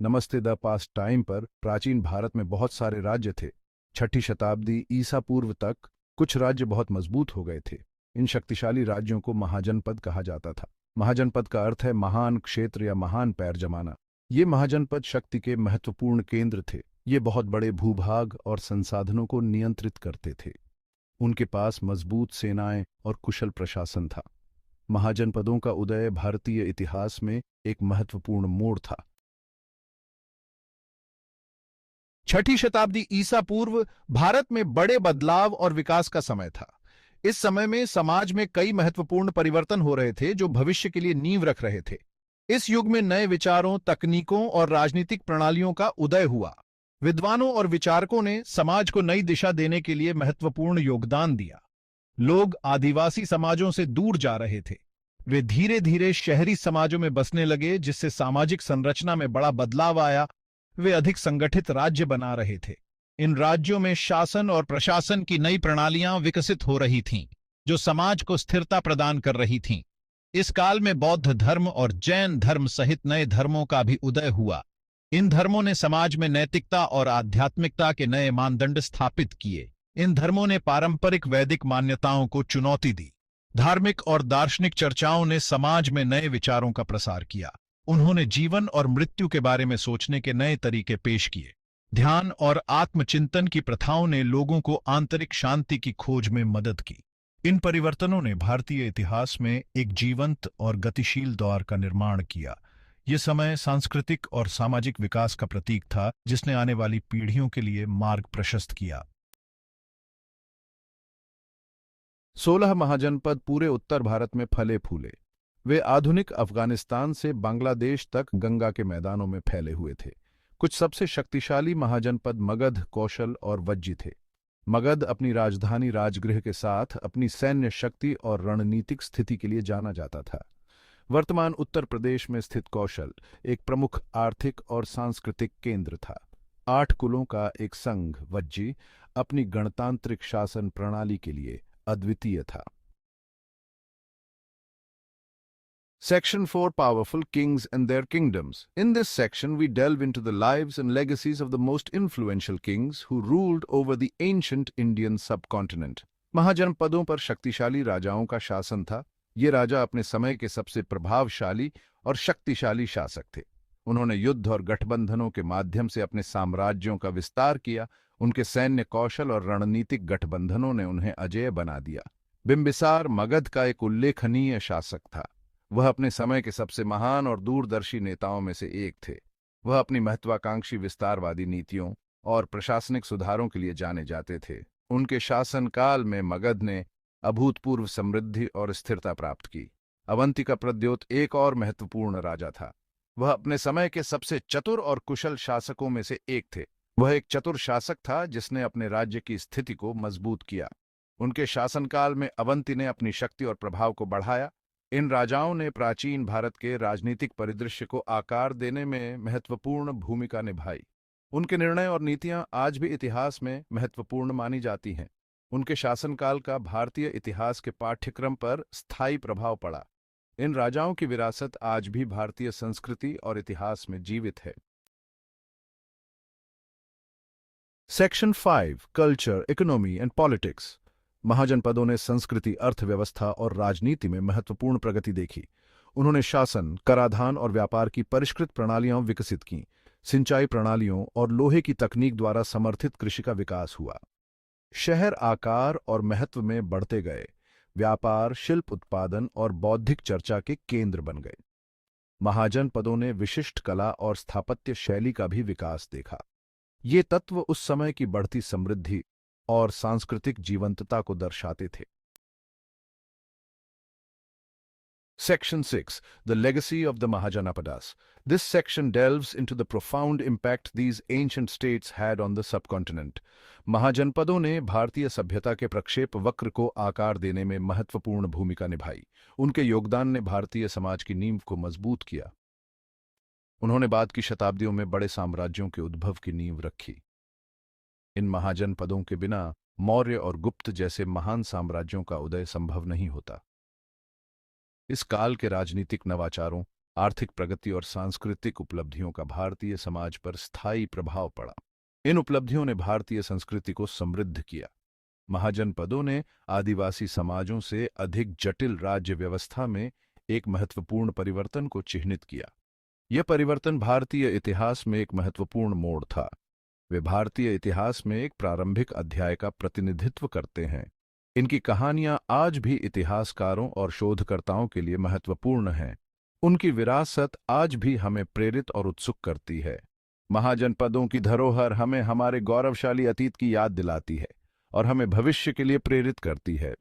नमस्ते the past time पर प्राचीन भारत में बहुत सारे राज्य थे। छठी शताब्दी ईसा पूर्व तक कुछ राज्य बहुत मजबूत हो गए थे। इन शक्तिशाली राज्यों को महाजनपद कहा जाता था। महाजनपद का अर्थ है महान क्षेत्र या महान पैर जमाना। ये महाजनपद शक्ति के महत्वपूर्ण केंद्र थे। ये बहुत बड़े भूभाग और संसाधनों को नियंत्रित करते थे। उनके पास मजबूत सेनाएं और कुशल प्रशासन था। महाजनपदों का उदय भारतीय इतिहास में एक महत्वपूर्ण मोड़ था। छठी शताब्दी ईसा पूर्व भारत में बड़े बदलाव और विकास का समय था। इस समय में समाज में कई महत्वपूर्ण परिवर्तन हो रहे थे जो भविष्य के लिए नींव रख रहे थे। इस युग में नए विचारों, तकनीकों और राजनीतिक प्रणालियों का उदय हुआ। विद्वानों और विचारकों ने समाज को नई दिशा देने के लिए महत्वपूर्ण योगदान दिया। लोग आदिवासी समाजों से दूर जा रहे थे। वे धीरे धीरे शहरी समाजों में बसने लगे, जिससे सामाजिक संरचना में बड़ा बदलाव आया। वे अधिक संगठित राज्य बना रहे थे। इन राज्यों में शासन और प्रशासन की नई प्रणालियां विकसित हो रही थीं, जो समाज को स्थिरता प्रदान कर रही थीं। इस काल में बौद्ध धर्म और जैन धर्म सहित नए धर्मों का भी उदय हुआ। इन धर्मों ने समाज में नैतिकता और आध्यात्मिकता के नए मानदंड स्थापित किए। इन धर्मों ने पारंपरिक वैदिक मान्यताओं को चुनौती दी। धार्मिक और दार्शनिक चर्चाओं ने समाज में नए विचारों का प्रसार किया। उन्होंने जीवन और मृत्यु के बारे में सोचने के नए तरीके पेश किए। ध्यान और आत्मचिंतन की प्रथाओं ने लोगों को आंतरिक शांति की खोज में मदद की। इन परिवर्तनों ने भारतीय इतिहास में एक जीवंत और गतिशील दौर का निर्माण किया। यह समय सांस्कृतिक और सामाजिक विकास का प्रतीक था, जिसने आने वाली पीढ़ियों के लिए मार्ग प्रशस्त किया। 16 महाजनपद पूरे उत्तर भारत में फले फूले। वे आधुनिक अफगानिस्तान से बांग्लादेश तक गंगा के मैदानों में फैले हुए थे। कुछ सबसे शक्तिशाली महाजनपद मगध, कौशल और वज्जी थे। मगध अपनी राजधानी राजगृह के साथ अपनी सैन्य शक्ति और रणनीतिक स्थिति के लिए जाना जाता था। वर्तमान उत्तर प्रदेश में स्थित कौशल एक प्रमुख आर्थिक और सांस्कृतिक केंद्र था। 8 कुलों का एक संघ वज्जी अपनी गणतांत्रिक शासन प्रणाली के लिए अद्वितीय था। Section 4 Powerful Kings and Their Kingdoms. In this section, we delve into the lives and legacies of the most influential kings who ruled over the ancient Indian subcontinent. महाजनपदों पर शक्तिशाली राजाओं का शासन था। ये राजा अपने समय के सबसे प्रभावशाली और शक्तिशाली शासक थे। उन्होंने युद्ध और गठबंधनों के माध्यम से अपने साम्राज्यों का विस्तार किया। उनके सैन्य कौशल और रणनीतिक गठबंधनों ने उन्हें अजेय बना दिया। बिंबिसार मगध का एक उल्लेखनीय शासक था। वह अपने समय के सबसे महान और दूरदर्शी नेताओं में से एक थे। वह अपनी महत्वाकांक्षी विस्तारवादी नीतियों और प्रशासनिक सुधारों के लिए जाने जाते थे। उनके शासनकाल में मगध ने अभूतपूर्व समृद्धि और स्थिरता प्राप्त की। अवंतिका प्रद्योत एक और महत्वपूर्ण राजा था। वह अपने समय के सबसे चतुर और कुशल शासकों में से एक थे। वह एक चतुर शासक था जिसने अपने राज्य की स्थिति को मजबूत किया। उनके शासनकाल में अवंती ने अपनी शक्ति और प्रभाव को बढ़ाया। इन राजाओं ने प्राचीन भारत के राजनीतिक परिदृश्य को आकार देने में महत्वपूर्ण भूमिका निभाई। उनके निर्णय और नीतियां आज भी इतिहास में महत्वपूर्ण मानी जाती हैं। उनके शासनकाल का भारतीय इतिहास के पाठ्यक्रम पर स्थायी प्रभाव पड़ा। इन राजाओं की विरासत आज भी भारतीय संस्कृति और इतिहास में जीवित है। Section 5 Culture, Economy and Politics. महाजनपदों ने संस्कृति, अर्थव्यवस्था और राजनीति में महत्वपूर्ण प्रगति देखी। उन्होंने शासन, कराधान और व्यापार की परिष्कृत प्रणालियां विकसित की। सिंचाई प्रणालियों और लोहे की तकनीक द्वारा समर्थित कृषि का विकास हुआ। शहर आकार और महत्व में बढ़ते गए। व्यापार, शिल्प उत्पादन और बौद्धिक चर्चा के केंद्र बन गए। महाजनपदों ने विशिष्ट कला और स्थापत्य शैली का भी विकास देखा। ये तत्व उस समय की बढ़ती समृद्धि और सांस्कृतिक जीवंतता को दर्शाते थे। Section 6 The Legacy of the Mahajanapadas. This section delves into the profound impact these ancient states had on the subcontinent. महाजनपदों ने भारतीय सभ्यता के प्रक्षेप वक्र को आकार देने में महत्वपूर्ण भूमिका निभाई। उनके योगदान ने भारतीय समाज की नींव को मजबूत किया। उन्होंने बाद की शताब्दियों में बड़े साम्राज्यों के उद्भव की नींव रखी। इन महाजनपदों के बिना मौर्य और गुप्त जैसे महान साम्राज्यों का उदय संभव नहीं होता। इस काल के राजनीतिक नवाचारों, आर्थिक प्रगति और सांस्कृतिक उपलब्धियों का भारतीय समाज पर स्थायी प्रभाव पड़ा। इन उपलब्धियों ने भारतीय संस्कृति को समृद्ध किया। महाजनपदों ने आदिवासी समाजों से अधिक जटिल राज्य व्यवस्था में एक महत्वपूर्ण परिवर्तन को चिह्नित किया। यह परिवर्तन भारतीय इतिहास में एक महत्वपूर्ण मोड़ था। वे भारतीय इतिहास में एक प्रारंभिक अध्याय का प्रतिनिधित्व करते हैं। इनकी कहानियां आज भी इतिहासकारों और शोधकर्ताओं के लिए महत्वपूर्ण हैं। उनकी विरासत आज भी हमें प्रेरित और उत्सुक करती है। महाजनपदों की धरोहर हमें हमारे गौरवशाली अतीत की याद दिलाती है और हमें भविष्य के लिए प्रेरित करती है।